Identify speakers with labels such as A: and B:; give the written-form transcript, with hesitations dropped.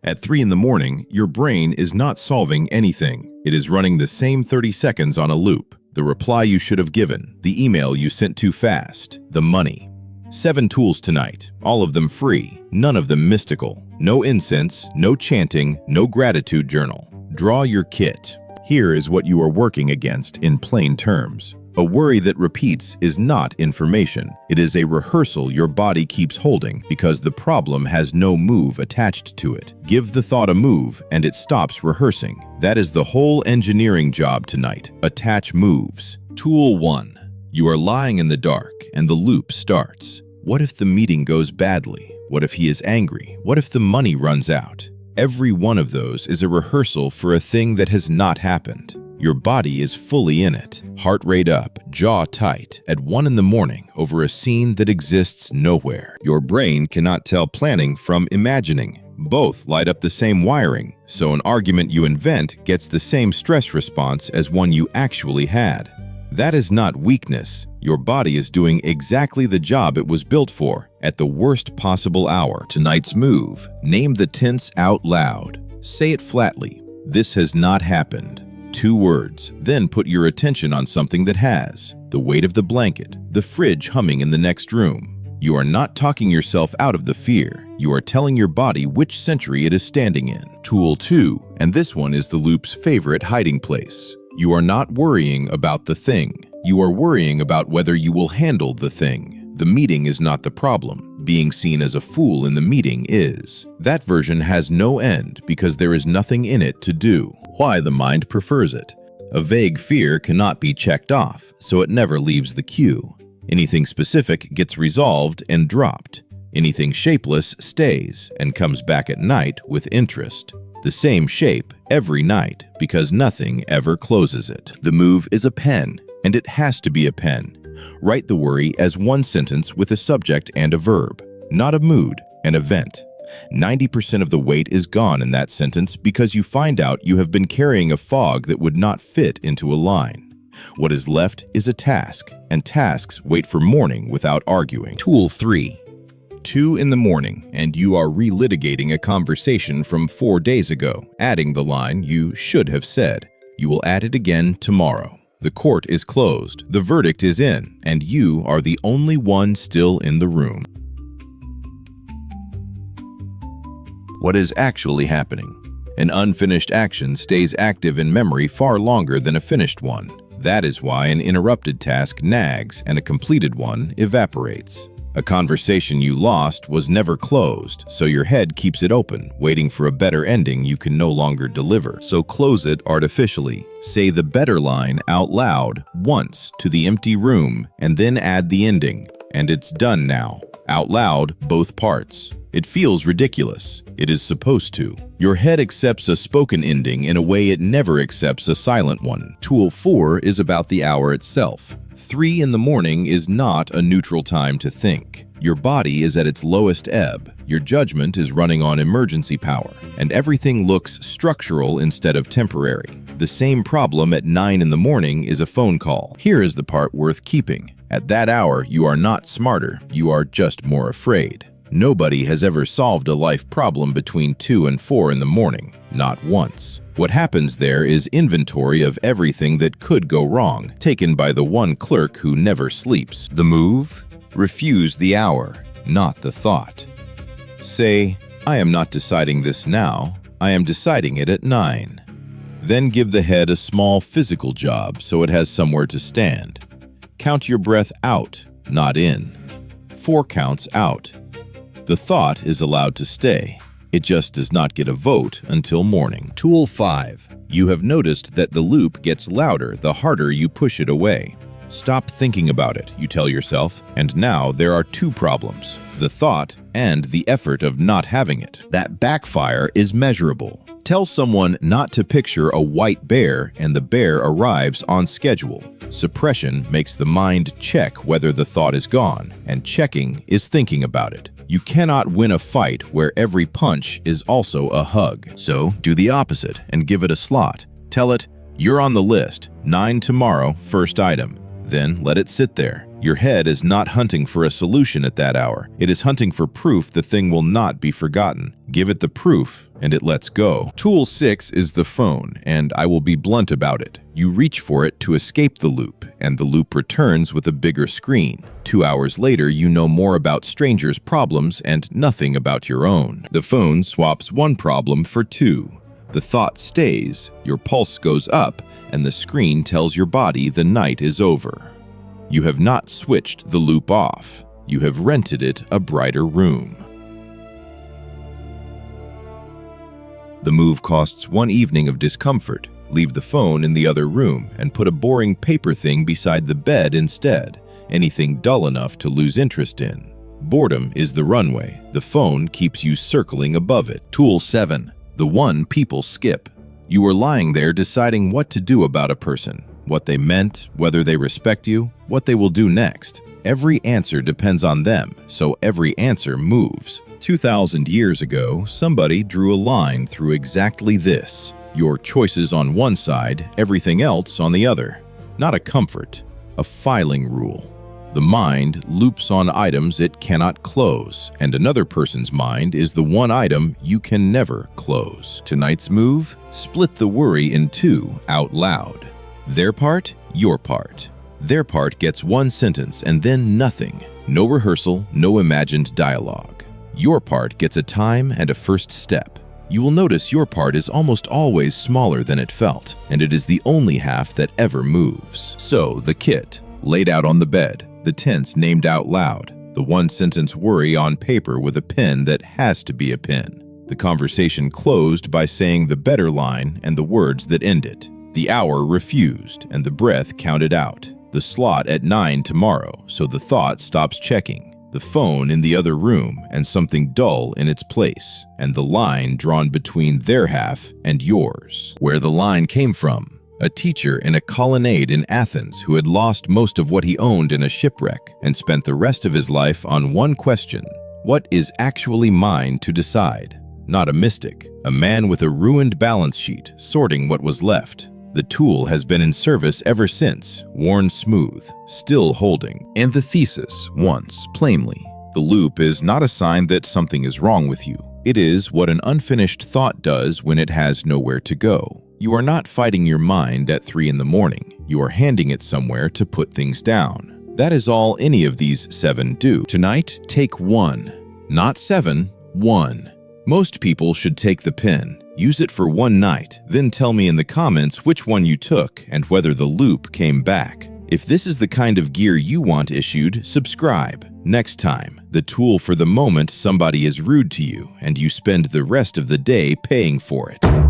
A: At 3 in the morning, your brain is not solving anything. It is running the same 30 seconds on a loop. The reply you should have given, the email you sent too fast, the money. 7 tools tonight, all of them free, none of them mystical. No incense, no chanting, no gratitude journal. Draw your kit. Here is what you are working against in plain terms. A worry that repeats is not information. It is a rehearsal your body keeps holding because the problem has no move attached to it. Give the thought a move and it stops rehearsing. That is the whole engineering job tonight. Attach moves. Tool 1. You are lying in the dark and the loop starts. What if the meeting goes badly? What if he is angry? What if the money runs out? Every one of those is a rehearsal for a thing that has not happened. Your body is fully in it, heart rate up, jaw tight, at 1 in the morning over a scene that exists nowhere. Your brain cannot tell planning from imagining. Both light up the same wiring, so an argument you invent gets the same stress response as one you actually had. That is not weakness. Your body is doing exactly the job it was built for, at the worst possible hour. Tonight's move. Name the tense out loud. Say it flatly. This has not happened. 2 words. Then put your attention on something that has. The weight of the blanket, the fridge humming in the next room. You are not talking yourself out of the fear. You are telling your body which century it is standing in. Tool 2, and this one is the loop's favorite hiding place. You are not worrying about the thing. You are worrying about whether you will handle the thing. The meeting is not the problem. Being seen as a fool in the meeting is. That version has no end because there is nothing in it to do. Why the mind prefers it. A vague fear cannot be checked off, so it never leaves the queue. Anything specific gets resolved and dropped. Anything shapeless stays and comes back at night with interest. The same shape every night because nothing ever closes it. The move is a pen, and it has to be a pen. Write the worry as one sentence with a subject and a verb, not a mood, an event. 90% of the weight is gone in that sentence because you find out you have been carrying a fog that would not fit into a line. What is left is a task, and tasks wait for morning without arguing. Tool 3. 2 in the morning, and you are relitigating a conversation from 4 days ago, adding the line you should have said. You will add it again tomorrow. The court is closed, the verdict is in, and you are the only one still in the room. What is actually happening? An unfinished action stays active in memory far longer than a finished one. That is why an interrupted task nags and a completed one evaporates. A conversation you lost was never closed, so your head keeps it open, waiting for a better ending you can no longer deliver. So close it artificially. Say the better line out loud once to the empty room, and then add the ending. And it's done now. Out loud, both parts. It feels ridiculous. It is supposed to. Your head accepts a spoken ending in a way it never accepts a silent one. Tool 4 is about the hour itself. 3 in the morning is not a neutral time to think. Your body is at its lowest ebb. Your judgment is running on emergency power, and everything looks structural instead of temporary. The same problem at 9 in the morning is a phone call. Here is the part worth keeping. At that hour, you are not smarter. You are just more afraid. Nobody has ever solved a life problem between 2 and 4 in the morning. Not once. What happens there is inventory of everything that could go wrong, taken by the one clerk who never sleeps. The move? Refuse the hour, not the thought. Say, I am not deciding this now. I am deciding it at 9. Then give the head a small physical job so it has somewhere to stand. Count your breath out, not in. 4 counts out. The thought is allowed to stay. It just does not get a vote until morning. Tool 5. You have noticed that the loop gets louder the harder you push it away. Stop thinking about it, you tell yourself, and now there are 2 problems: the thought and the effort of not having it. That backfire is measurable. Tell someone not to picture a white bear and the bear arrives on schedule. Suppression makes the mind check whether the thought is gone, and checking is thinking about it. You cannot win a fight where every punch is also a hug. So do the opposite and give it a slot. Tell it, you're on the list, 9 tomorrow, first item. Then let it sit there. Your head is not hunting for a solution at that hour. It is hunting for proof the thing will not be forgotten. Give it the proof, and it lets go. Tool 6 is the phone, and I will be blunt about it. You reach for it to escape the loop, and the loop returns with a bigger screen. 2 hours later, you know more about strangers' problems and nothing about your own. The phone swaps one problem for two. The thought stays, your pulse goes up, and the screen tells your body the night is over. You have not switched the loop off. You have rented it a brighter room. The move costs one evening of discomfort. Leave the phone in the other room and put a boring paper thing beside the bed instead, anything dull enough to lose interest in. Boredom is the runway. The phone keeps you circling above it. Tool 7. The one people skip. You are lying there deciding what to do about a person, what they meant, whether they respect you, what they will do next. Every answer depends on them, so every answer moves. 2,000 years ago, somebody drew a line through exactly this. Your choices on one side, everything else on the other. Not a comfort, a filing rule. The mind loops on items it cannot close, and another person's mind is the one item you can never close. Tonight's move? Split the worry in two out loud. Their part, your part. Their part gets one sentence and then nothing. No rehearsal, no imagined dialogue. Your part gets a time and a first step. You will notice your part is almost always smaller than it felt, and it is the only half that ever moves. So, the kit, laid out on the bed, the tense named out loud, the one-sentence worry on paper with a pen that has to be a pen, the conversation closed by saying the better line and the words that end it, the hour refused and the breath counted out, the slot at 9 tomorrow so the thought stops checking, the phone in the other room and something dull in its place, and the line drawn between their half and yours. Where the line came from. A teacher in a colonnade in Athens who had lost most of what he owned in a shipwreck and spent the rest of his life on one question: what is actually mine to decide? Not a mystic, a man with a ruined balance sheet sorting what was left. The tool has been in service ever since, worn smooth, still holding. And the thesis, once, plainly. The loop is not a sign that something is wrong with you. It is what an unfinished thought does when it has nowhere to go. You are not fighting your mind at 3 in the morning. You are handing it somewhere to put things down. That is all any of these 7 do. Tonight, take 1. Not 7, 1. Most people should take the pen. Use it for one night, then tell me in the comments which one you took and whether the loop came back. If this is the kind of gear you want issued, subscribe. Next time, the tool for the moment somebody is rude to you and you spend the rest of the day paying for it.